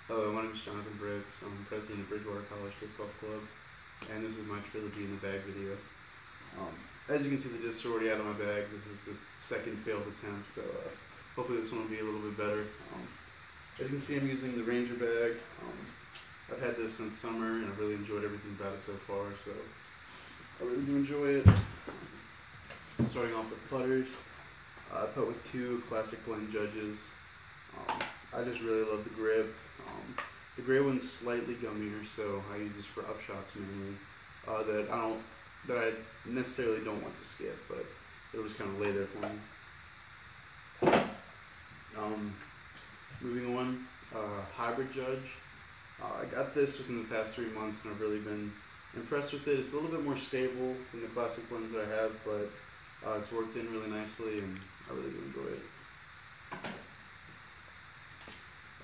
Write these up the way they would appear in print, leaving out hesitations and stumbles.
Hello, my name is Jonathan Britts. I'm president of Bridgewater College Disc Golf Club, and this is my Trilogy in the Bag video. As you can see, the discs are already out of my bag. This is the second failed attempt, so hopefully this one will be a little bit better. As you can see, I'm using the Ranger bag. I've had this since summer, and I've really enjoyed everything about it so far, so I really do enjoy it. Starting off with putters, I putt with two classic blend Judges. I just really love the grip. The gray one's slightly gummier, so I use this for upshots mainly. That I necessarily don't want to skip, but it'll just kind of lay there for me. Moving on, hybrid Judge. I got this within the past 3 months, and I've really been impressed with it. It's a little bit more stable than the classic ones that I have, but it's worked in really nicely, and I really do enjoy it.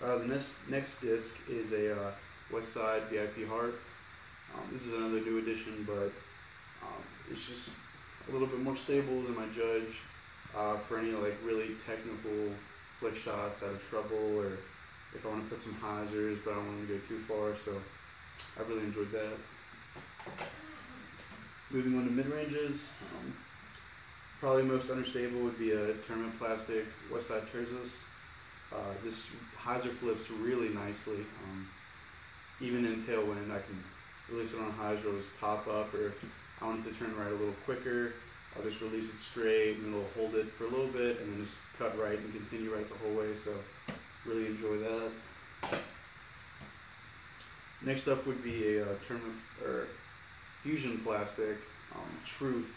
The next disc is a Westside VIP Heart. This is another new edition, but it's just a little bit more stable than my Judge for any like really technical flick shots out of trouble, or if I want to put some hyzers but I don't want to go too far, so I really enjoyed that. Moving on to mid-ranges, probably most unstable would be a Tournament Plastic Westside Terzos. This hyzer flips really nicely. Even in tailwind, I can release it on a hyzer, it'll just pop up, or if I want it to turn right a little quicker, I'll just release it straight and it'll hold it for a little bit and then just cut right and continue right the whole way, so really enjoy that. Next up would be a Tournament or Fusion Plastic Truth.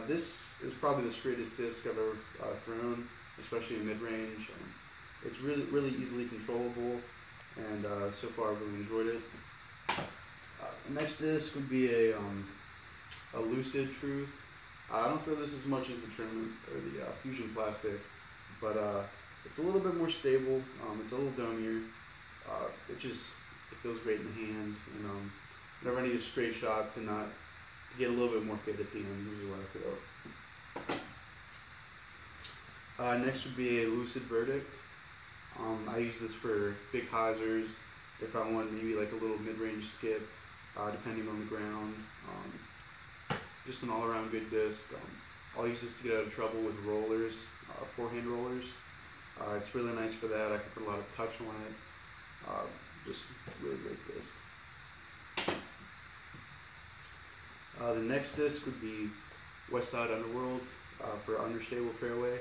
This is probably the straightest disc I've ever thrown, especially in mid-range. It's really easily controllable, and so far I've really enjoyed it. The next disc would be a Lucid Truth. I don't throw this as much as the Tournament or the Fusion Plastic, but it's a little bit more stable. It's a little domier. It feels great in the hand, and whenever I need a straight shot to get a little bit more fit at the end, this is what I throw. Next would be a Lucid Verdict. I use this for big hyzers, if I want maybe like a little mid-range skip, depending on the ground. Just an all-around good disc. I'll use this to get out of trouble with rollers, forehand rollers. It's really nice for that. I can put a lot of touch on it. Just really great disc. The next disc would be Westside Underworld for understable fairway.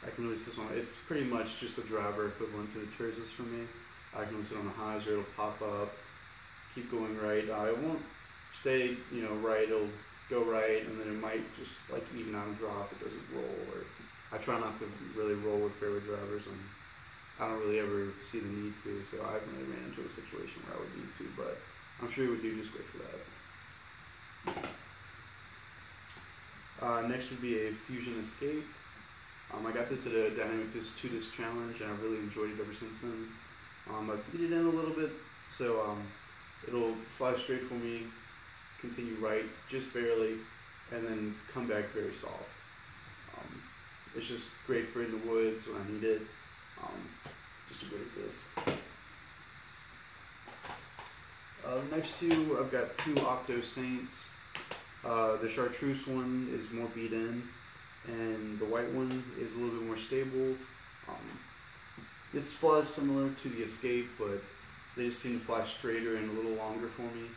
I can release this one. It's pretty much just a driver equivalent to the Terzos for me. I can release it on a hyzer, it'll pop up, keep going right. It won't stay, right, it'll go right, and then it might just like even out and drop, it doesn't roll, or I try not to really roll with fairway drivers, and I don't really ever see the need to, so I haven't really ran into a situation where I would need to, but I'm sure it would do just great for that. Next would be a Fusion Escape. I got this at a Dynamic Disc 2-disc challenge, and I've really enjoyed it ever since then. I beat it in a little bit, so it'll fly straight for me, continue right just barely, and then come back very soft. It's just great for in the woods when I need it. Just a great disc. The next two, I've got two Octo Saints. The Chartreuse one is more beat in, and the white one is a little bit more stable. This flies similar to the Escape, but they just seem to fly straighter and a little longer for me.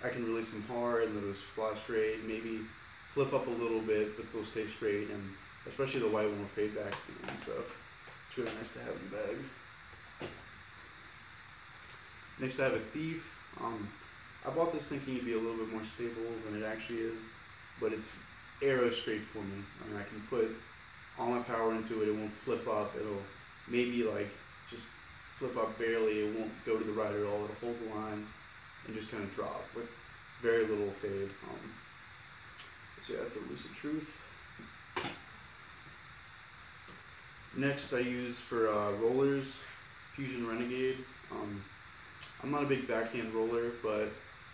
I can release them hard and they'll just fly straight, maybe flip up a little bit, but they'll stay straight, and especially the white one will fade back to the end, so it's really nice to have in the bag. Next I have a Thief. I bought this thinking it'd be a little bit more stable than it actually is, but it's arrow straight for me. I can put all my power into it, it won't flip up, it'll maybe like just flip up barely, it won't go to the right at all, it'll hold the line and just kind of drop with very little fade. So yeah, that's a Lucid Truth. Next I use for rollers, Fusion Renegade. I'm not a big backhand roller, but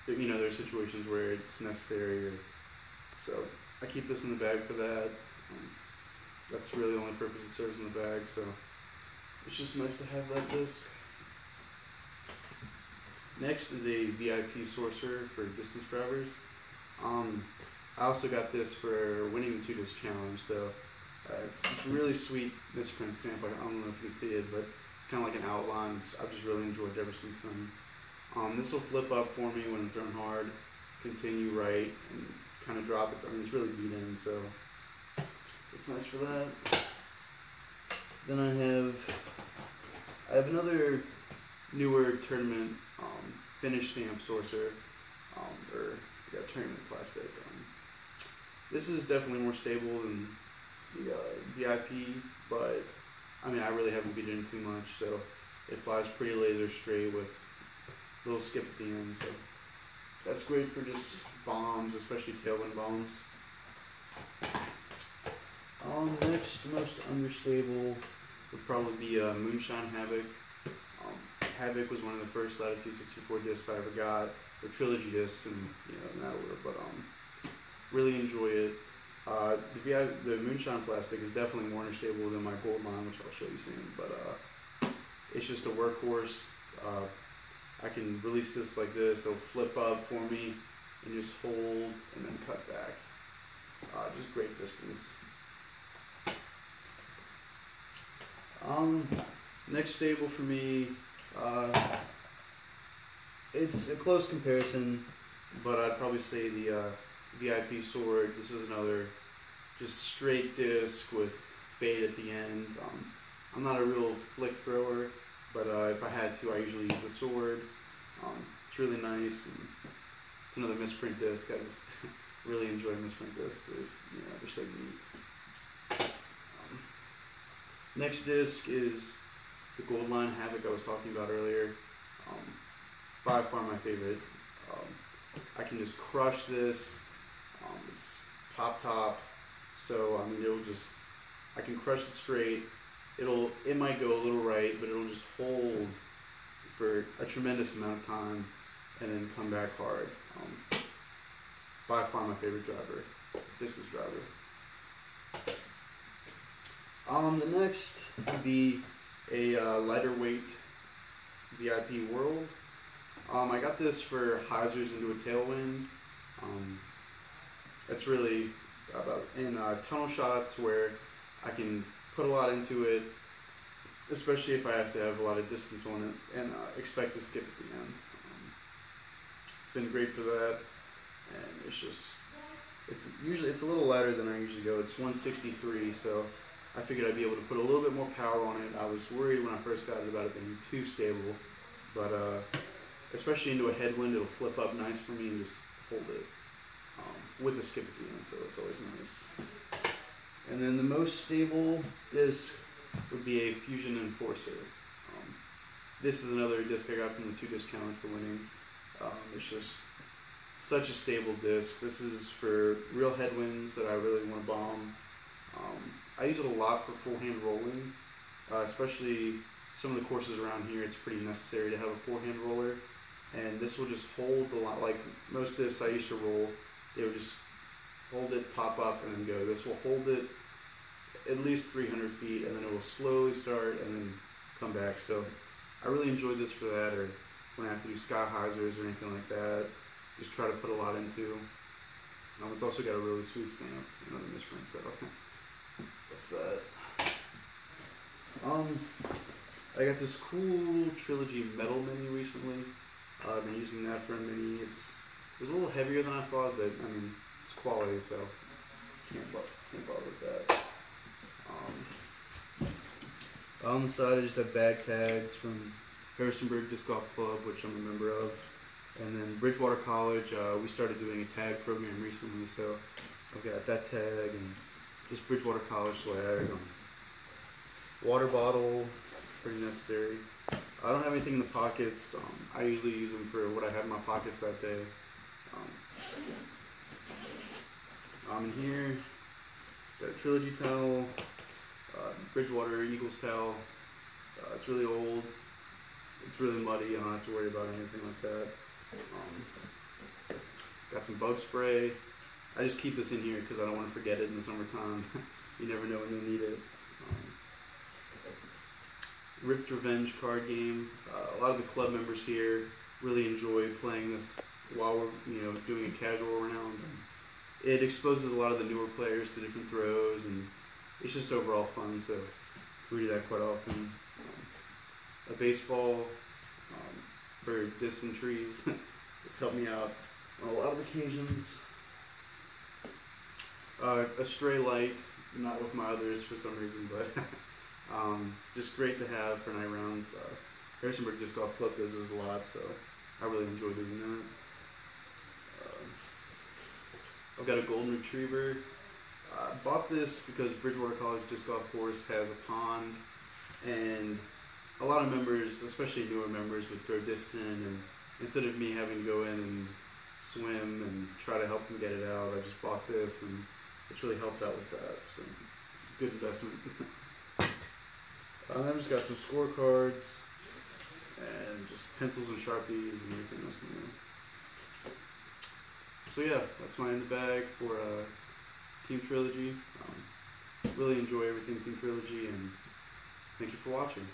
there are situations where it's necessary, so I keep this in the bag for that. That's really the only purpose it serves in the bag, so it's just nice to have that disc. Next is a VIP sorcerer for distance drivers. I also got this for winning the 2-disc challenge, so it's this really sweet misprint stamp. I don't know if you can see it, but it's kind of like an outline. I've just really enjoyed it ever since then. This will flip up for me when I'm throwing hard, continue right, and kind of drop it. I mean, it's really beat in, so it's nice for that. Then I have another newer tournament finish stamp sorcerer, tournament plastic. This is definitely more stable than the VIP, but I mean, I really haven't beat it in too much, so it flies pretty laser straight with a little skip at the end, so that's great for just bombs, especially tailwind bombs. Next, most understable would probably be Moonshine Havoc. Havoc was one of the first Latitude 64 discs I ever got, or Trilogy discs, and in that order. But really enjoy it. The Moonshine plastic is definitely more unstable than my gold line, which I'll show you soon. But it's just a workhorse. I can release this like this. It'll flip up for me and just hold and then cut back. Just great distance. Next stable for me, it's a close comparison, but I'd probably say the VIP sword. This is another just straight disc with fade at the end. I'm not a real flick thrower, but if I had to, I usually use the sword. It's really nice, and it's another misprint disc. I just really enjoy misprint discs. They're so neat. Next disc is the Gold Line Havoc I was talking about earlier. By far my favorite. I can just crush this. It's top, so I mean I can crush it straight. It might go a little right, but it'll just hold for a tremendous amount of time and then come back hard. By far my favorite driver, distance driver. The next would be a lighter weight VIP World. I got this for hyzers into a tailwind. It's really about in tunnel shots where I can put a lot into it, especially if I have to have a lot of distance on it and expect to skip at the end. It's been great for that, and it's a little lighter than I usually go. It's 163, so I figured I'd be able to put a little bit more power on it. I was worried when I first got it about it being too stable, but especially into a headwind, it'll flip up nice for me and just hold it with a skip at the end, so it's always nice. And then the most stable disc would be a Fusion Enforcer. This is another disc I got from the 2-disc challenge for winning. It's just such a stable disc. This is for real headwinds that I really want to bomb. I use it a lot for forehand rolling, especially some of the courses around here. It's pretty necessary to have a forehand roller, and this will just hold a lot. Like most discs I used to roll, they would just hold it, pop up, and then go. This will hold it at least 300 feet, and then it will slowly start and then come back. So I really enjoyed this for that, or when I have to do sky hyzers or anything like that. Just try to put a lot into. It's also got a really sweet stamp, another misprint, so that's that. I got this cool Trilogy metal mini recently. I've been using that for a mini. It was a little heavier than I thought, but I mean, it's quality, so can't bother with that. On the side, I just have bag tags from Harrisonburg Disc Golf Club, which I'm a member of. And then Bridgewater College, we started doing a tag program recently, so I've got that tag and just Bridgewater College flag. Water bottle, pretty necessary. I don't have anything in the pockets. I usually use them for what I have in my pockets that day. In here, got a Trilogy towel, Bridgewater Eagles towel. It's really old. It's really muddy. I don't have to worry about anything like that. Got some bug spray. I just keep this in here because I don't want to forget it in the summertime. You never know when you'll need it. Ripped Revenge card game. A lot of the club members here really enjoy playing this while we're doing a casual round. And it exposes a lot of the newer players to different throws, and it's just overall fun. So we do that quite often. A baseball for distant trees. It's helped me out on a lot of occasions. A stray light, not with my others for some reason, but just great to have for night rounds. Harrisonburg Disc Golf Club does this a lot, so I really enjoy doing that. I've got a golden retriever. I bought this because Bridgewater College Disc Golf Course has a pond, and a lot of members, especially newer members, would throw distant, and instead of me having to go in and swim and try to help them get it out, I just bought this, and it's really helped out with that. So good investment. I've just got some scorecards and just pencils and Sharpies and everything else in there. So yeah, that's my in the bag for Team Trilogy. Really enjoy everything Team Trilogy, and thank you for watching.